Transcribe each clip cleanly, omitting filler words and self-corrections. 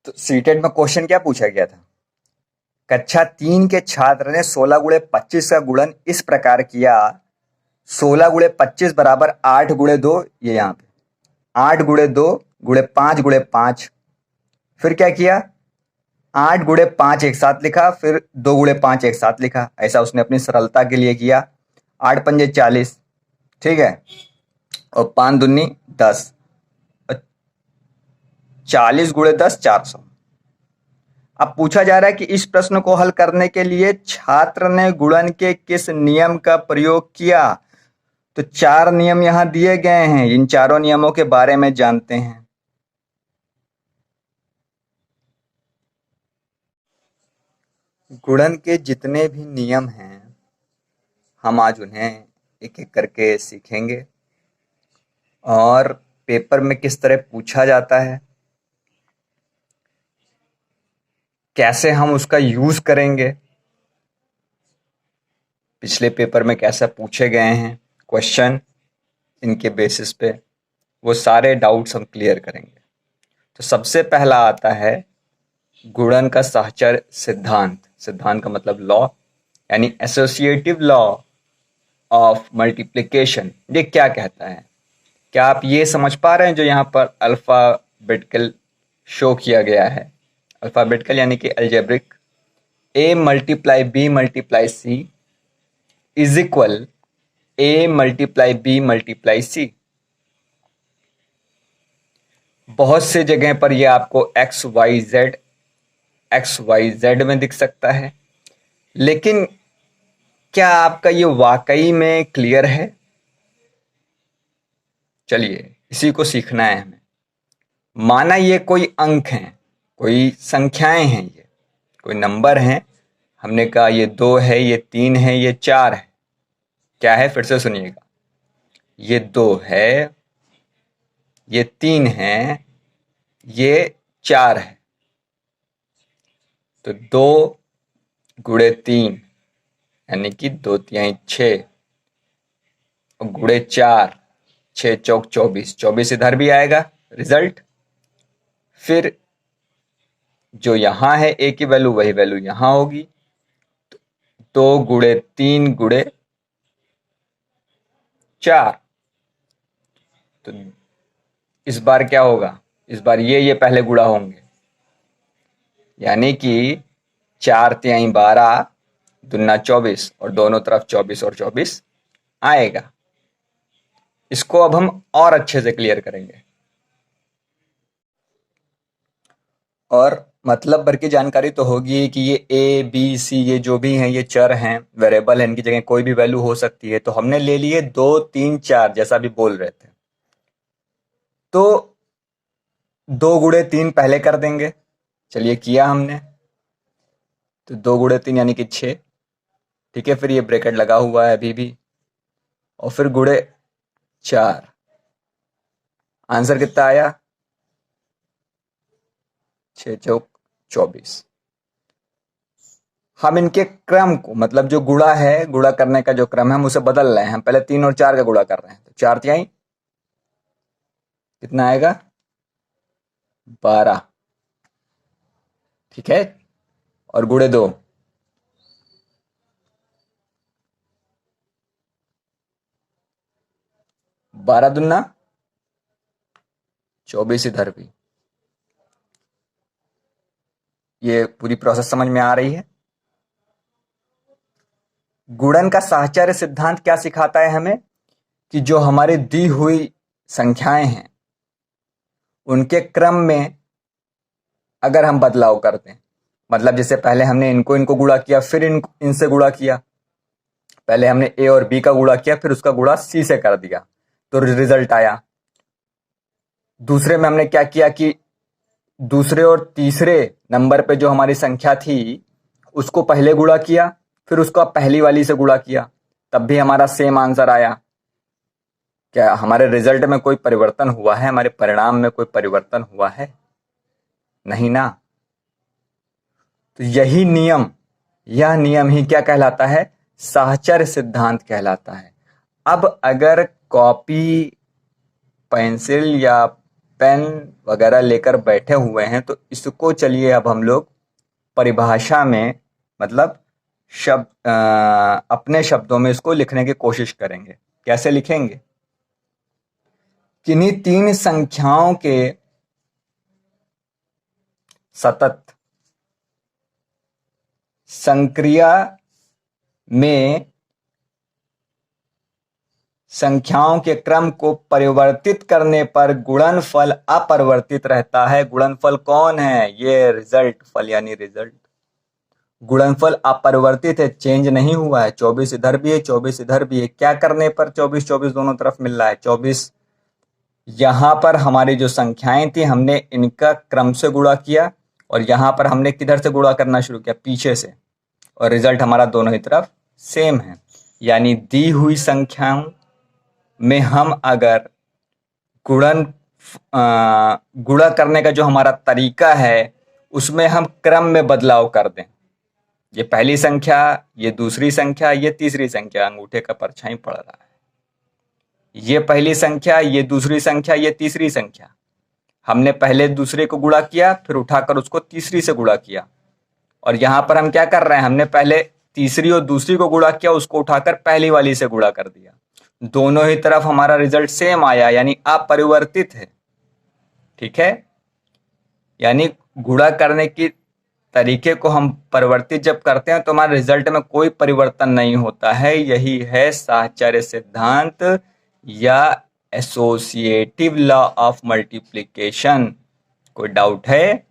तो सीटेट में क्वेश्चन क्या पूछा गया था? कक्षा 3 के छात्र ने 16 गुणे 25 का गुणन इस प्रकार किया। 16 गुणे 25 बराबर 8 गुणे 2, ये यहाँ पे 8 गुणे 2 गुणे 5 गुणे 5। फिर क्या किया? 8 गुणे 5 एक साथ लिखा, फिर 2 गुणे 5 एक साथ लिखा। ऐसा उसने अपनी सरलता के लिए किया। 8 पंजे 40, ठीक है, और 5 दूनी 10, 40 गुणे 10 400। अब पूछा जा रहा है कि इस प्रश्न को हल करने के लिए छात्र ने गुणन के किस नियम का प्रयोग किया। तो 4 नियम यहां दिए गए हैं, इन चारों नियमों के बारे में जानते हैं। गुणन के जितने भी नियम हैं हम आज उन्हें एक एक करके सीखेंगे और पेपर में किस तरह पूछा जाता है, कैसे हम उसका यूज करेंगे, पिछले पेपर में कैसे पूछे गए हैं क्वेश्चन, इनके बेसिस पे वो सारे डाउट्स हम क्लियर करेंगे। तो सबसे पहला आता है गुणन का साहचर्य सिद्धांत। सिद्धांत का मतलब लॉ, यानी एसोसिएटिव लॉ ऑफ मल्टीप्लिकेशन। ये क्या कहता है? क्या आप ये समझ पा रहे हैं जो यहाँ पर अल्फाबेटिकल शो किया गया है? अल्फाबेटिकल यानी कि algebraic. a multiply b multiply c is equal a multiply b multiply c। बहुत से जगह पर यह आपको एक्स वाई जेड में दिख सकता है, लेकिन क्या आपका ये वाकई में क्लियर है? चलिए इसी को सीखना है हमें। माना ये कोई अंक हैं, कोई संख्याएं हैं, ये कोई नंबर हैं। हमने कहा ये 2 है, ये 3 है, ये 4 है। क्या है? फिर से सुनिएगा। ये 2 है, ये 3 है, ये 4 है। तो 2 गुणे 3 यानी कि 2 तिहाई 6, और गुणे 4, 6 चौक 24, 24 इधर भी आएगा रिजल्ट। फिर जो यहां है a की वैल्यू, वही वैल्यू यहां होगी। 2 गुणे 3 गुणे 4। तो इस बार क्या होगा? इस बार ये पहले गुणा होंगे, यानी कि 4 तिहाई 12 दुना 24, और दोनों तरफ 24 और 24 आएगा। इसको अब हम और अच्छे से क्लियर करेंगे और मतलब भर की जानकारी तो होगी कि ये a b c ये जो भी हैं ये चर हैं, वेरिएबल है, इनकी जगह कोई भी वैल्यू हो सकती है। तो हमने ले लिए 2 3 4 जैसा भी बोल रहे थे। तो 2 गुणे 3 पहले कर देंगे। चलिए किया हमने। तो 2 गुणे 3 यानी कि 6, ठीक है। फिर ये ब्रैकेट लगा हुआ है अभी भी, और फिर गुणे 4। आंसर कितना आया? 6 चौक 24। हम इनके क्रम को, मतलब जो गुणा है, गुणा करने का जो क्रम है, हम उसे बदल रहे हैं। हम पहले 3 और 4 का गुणा कर रहे हैं। तो 4 तिहाई कितना आएगा? 12, ठीक है। और गुणे 2, 12 दुना 24 इधर भी। ये पूरी प्रोसेस समझ में आ रही है? गुणन का साहचर्य सिद्धांत क्या सिखाता है हमें? कि जो हमारी दी हुई संख्याएं हैं उनके क्रम में अगर हम बदलाव करते हैं, मतलब जैसे पहले हमने इनको गुणा किया, फिर इनसे गुणा किया, पहले हमने a और b का गुणा किया, फिर उसका गुणा c से कर दिया, तो रिजल्ट आया। दूसरे में हमने क्या किया कि दूसरे और तीसरे नंबर पे जो हमारी संख्या थी उसको पहले गुणा किया, फिर उसको पहली वाली से गुणा किया, तब भी हमारा सेम आंसर आया। क्या हमारे रिजल्ट में कोई परिवर्तन हुआ है? हमारे परिणाम में कोई परिवर्तन हुआ है? नहीं ना। तो यह नियम ही क्या कहलाता है? साहचर्य सिद्धांत कहलाता है। अब अगर कॉपी, पेंसिल या पेन वगैरह लेकर बैठे हुए हैं, तो इसको चलिए अब हम लोग परिभाषा में, मतलब अपने शब्दों में इसको लिखने की कोशिश करेंगे। कैसे लिखेंगे? किन्हीं तीन संख्याओं के सतत संक्रिया में संख्याओं के क्रम को परिवर्तित करने पर गुणनफल अपरिवर्तित रहता है। गुणनफल कौन है? ये रिजल्ट, फल यानी रिजल्ट। गुणनफल अपरिवर्तित है, चेंज नहीं हुआ है। 24 इधर भी है, 24 इधर भी है। क्या करने पर 24 24 दोनों तरफ मिल रहा है? 24 यहां पर हमारी जो संख्याएं थी, हमने इनका क्रम से गुणा किया, और यहां पर हमने किधर से गुणा करना शुरू किया? पीछे से, और रिजल्ट हमारा दोनों ही तरफ सेम है। यानी दी हुई संख्याओं में हम अगर गुणा करने का जो हमारा तरीका है, उसमें हम क्रम में बदलाव कर दें। ये पहली संख्या, ये दूसरी संख्या, ये तीसरी संख्या, अंगूठे का परछाई पड़ रहा है। ये पहली संख्या, ये दूसरी संख्या, ये तीसरी संख्या। हमने पहले दूसरे को गुणा किया, फिर उठाकर उसको तीसरी से गुणा किया। और यहां पर हम क्या कर रहे हैं? हमने पहले तीसरी और दूसरी को गुणा किया, उसको उठाकर पहली वाली से गुणा कर दिया। दोनों ही तरफ हमारा रिजल्ट सेम आया, यानी अपरिवर्तित है। ठीक है? यानी गुणा करने की तरीके को हम परिवर्तित जब करते हैं तो हमारे रिजल्ट में कोई परिवर्तन नहीं होता है। यही है साहचर्य सिद्धांत या एसोसिएटिव लॉ ऑफ मल्टीप्लिकेशन। कोई डाउट है?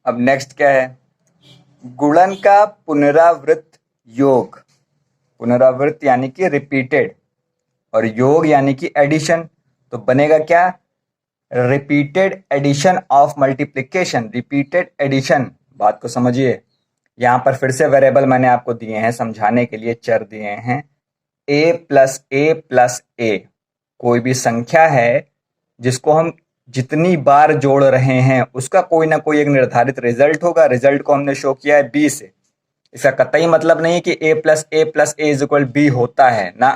अब नेक्स्ट क्या है? गुणन का पुनरावृत्त योग। पुनरावृत्त यानी कि रिपीटेड, और योग यानी कि एडिशन। तो बनेगा क्या? Repeated addition of multiplication. Repeated addition, बात को समझिए। यहां पर फिर से वेरिएबल मैंने आपको दिए हैं समझाने के लिए, चर दिए हैं। a प्लस ए प्लस ए, कोई भी संख्या है जिसको हम जितनी बार जोड़ रहे हैं उसका कोई ना कोई एक निर्धारित रिजल्ट होगा। रिजल्ट को हमने शो किया है b से। इसका कतई मतलब नहीं है कि a plus a is equal b होता है ना।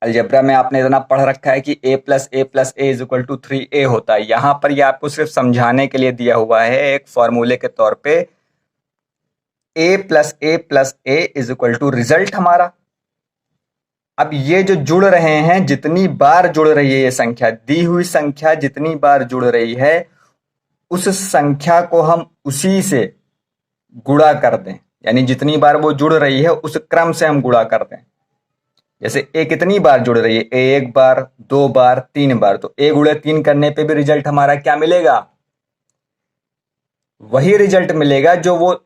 अलजेब्रा में आपने इतना पढ़ रखा है कि a plus a is equal to 3a होता है। यहां पर यह आपको सिर्फ समझाने के लिए दिया हुआ है एक फॉर्मूले के तौर पे। a plus a is equal to result हमारा। अब ये जो जुड़ रहे हैं, जितनी बार जुड़ रही है ये संख्या, दी हुई संख्या जितनी बार जुड़ रही है, उस संख्या को हम उसी से गुणा कर दें। यानी जितनी बार वो जुड़ रही है उस क्रम से हम गुणा कर दें। जैसे ए कितनी बार जुड़ रही है? ए 1 बार, 2 बार, 3 बार। तो ए गुणे 3 करने पे भी रिजल्ट हमारा क्या मिलेगा? वही रिजल्ट मिलेगा जो वो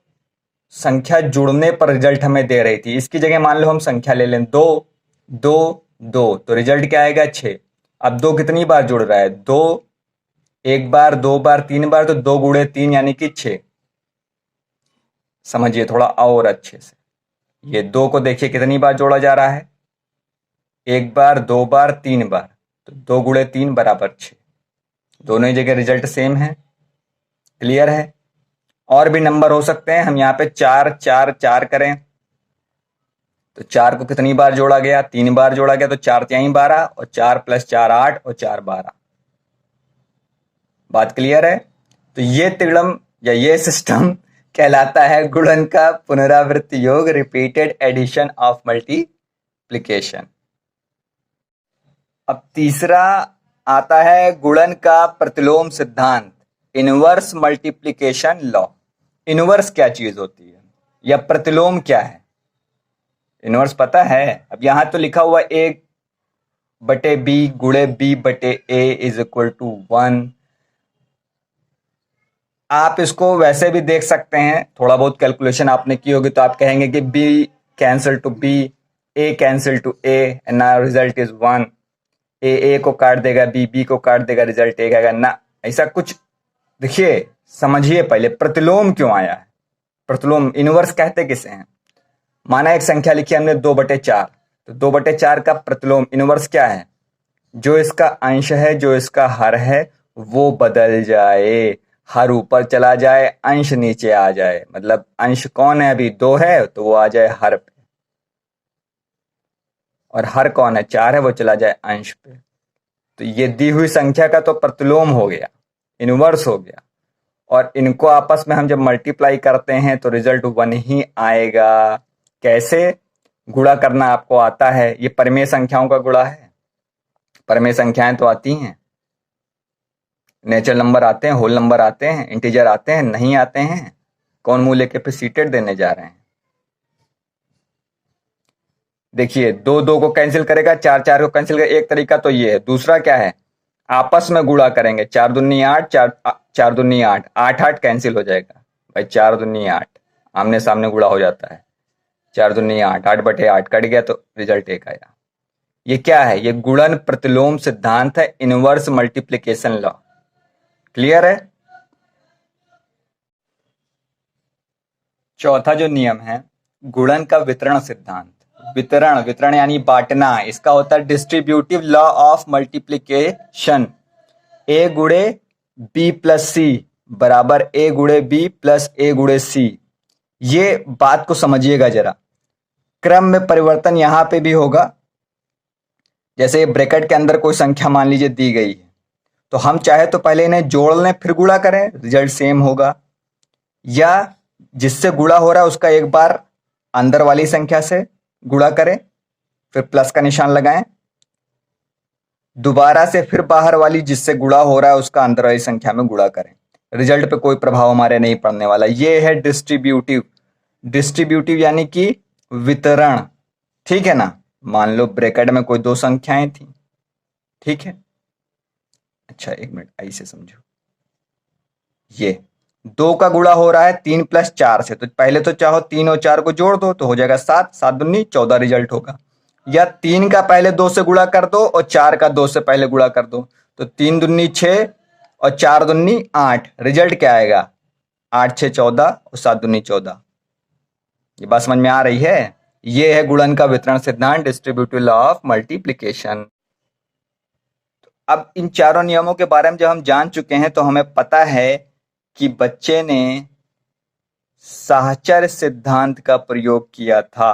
संख्या जुड़ने पर रिजल्ट हमें दे रही थी। इसकी जगह मान लो हम संख्या ले लें 2 2 2, तो रिजल्ट क्या आएगा? 6। अब 2 कितनी बार जुड़ रहा है? 2 1 बार, 2 बार, 3 बार, तो 2 गुणे 3 यानी कि 6। समझिए थोड़ा और अच्छे से। ये 2 को देखिए कितनी बार जोड़ा जा रहा है? 1 बार, 2 बार, 3 बार, तो 2 गुणे 3 बराबर 6। दोनों ही जगह रिजल्ट सेम है। क्लियर है? और भी नंबर हो सकते हैं। हम यहाँ पे 4 4 4 करें तो 4 को कितनी बार जोड़ा गया? 3 बार जोड़ा गया, तो 4 3 12, और 4 प्लस 4 8, और 4 12। बात क्लियर है? तो ये तिगड़म या ये सिस्टम कहलाता है गुणन का पुनरावृत्त योग, रिपीटेड एडिशन ऑफ मल्टीप्लिकेशन। अब तीसरा आता है गुणन का प्रतिलोम सिद्धांत, इनवर्स मल्टीप्लिकेशन लॉ। इनवर्स क्या चीज होती है या प्रतिलोम क्या है? इनवर्स पता है? अब यहां तो लिखा हुआ a बटे b गुणे b बटे a इज इक्वल टू 1। आप इसको वैसे भी देख सकते हैं, थोड़ा बहुत कैलकुलेशन आपने की होगी तो आप कहेंगे कि b cancel two b, a cancel two a, and now result is 1। a को काट देगा, b को काट देगा, रिजल्ट एक आएगा ना। ऐसा कुछ देखिए, समझिए पहले प्रतिलोम क्यों आया है। प्रतिलोम, इनवर्स कहते किसे हैं? माना एक संख्या लिखी हमने 2/4, तो 2/4 का प्रतिलोम इनवर्स क्या है? जो इसका अंश है, जो इसका हर है, वो बदल जाए। हर ऊपर चला जाए, अंश नीचे आ जाए। मतलब अंश कौन है? अभी 2 है तो वो आ जाए हर पे, और हर कौन है? 4 है, वो चला जाए अंश पे। तो ये दी हुई संख्या का तो प्रतिलोम हो गया, इनवर्स हो गया, और इनको आपस में हम जब मल्टीप्लाई करते हैं तो रिजल्ट 1 ही आएगा। कैसे? गुणा करना आपको आता है, ये परिमेय संख्याओं का गुणा है। परिमेय संख्याएं तो आती हैं, नेचुरल नंबर आते हैं, होल नंबर आते हैं, इंटीजर आते हैं, नहीं आते हैं। कौन मूल्य कैपेसिटेड देने जा रहे हैं? देखिए, 2 को कैंसिल करेगा, 4 को कैंसिल करेगा, एक तरीका तो ये है। दूसरा क्या है? आपस में गुणा करेंगे, 4 दूनी 8, 4 दूनी 8, 8 कैंसिल हो जाएगा भाई, 4 दूनी 8, आमने सामने गुणा हो जाता है, 4 दूनी 8, 8/8 कट गया तो रिजल्ट 1 आया। ये क्या है? ये गुणन प्रतिलोम सिद्धांत है, इनवर्स मल्टीप्लिकेशन लॉ। क्लियर है? चौथा जो नियम है, गुणन का वितरण सिद्धांत। वितरण यानी बांटना, इसका होता है डिस्ट्रीब्यूटिव लॉ ऑफ मल्टीप्लिकेशन। ए गुणे बी प्लस सी बराबर ए गुणे बी प्लस ए गुणे सी। ये बात को समझिएगा जरा, क्रम में परिवर्तन यहां पे भी होगा। जैसे ब्रैकेट के अंदर कोई संख्या मान लीजिए दी गई है, तो हम चाहे तो पहले इन्हें जोड़ लें फिर गुणा करें, रिजल्ट सेम होगा। या जिससे गुणा हो रहा है उसका एक बार अंदर वाली संख्या से गुणा करें, फिर प्लस का निशान लगाएं, दोबारा से फिर बाहर वाली जिससे गुणा हो रहा है उसका अंदर वाली संख्या में गुणा करें। रिजल्ट पे कोई प्रभाव हमारे नहीं पड़ने वाला। ये है डिस्ट्रीब्यूटिव यानी कि वितरण। ठीक है ना? मान लो ब्रैकेट में कोई 2 संख्याएं थी, ठीक है? अच्छा, एक मिनट, ऐसे समझो। ये 2 का गुणा हो रहा है 3 + 4 से, तो पहले तो चाहो 3 और 4 को जोड़ दो तो हो जाएगा 7, 7 दूनी 14 रिजल्ट होगा। या 3 का पहले 2 से गुणा कर दो और 4 का 2 से पहले गुणा कर दो, तो 3 दूनी 6 और 4 दूनी 8, रिजल्ट क्या आएगा? 8 6 14 और 7 दूनी 14। ये बात समझ में आ रही है? ये है गुणन का वितरण सिद्धांत, डिस्ट्रीब्यूटिव लॉ ऑफ मल्टीप्लिकेशन। अब इन चारों नियमों के बारे में जब हम जान चुके हैं तो हमें पता है कि बच्चे ने साहचर्य सिद्धांत का प्रयोग किया था।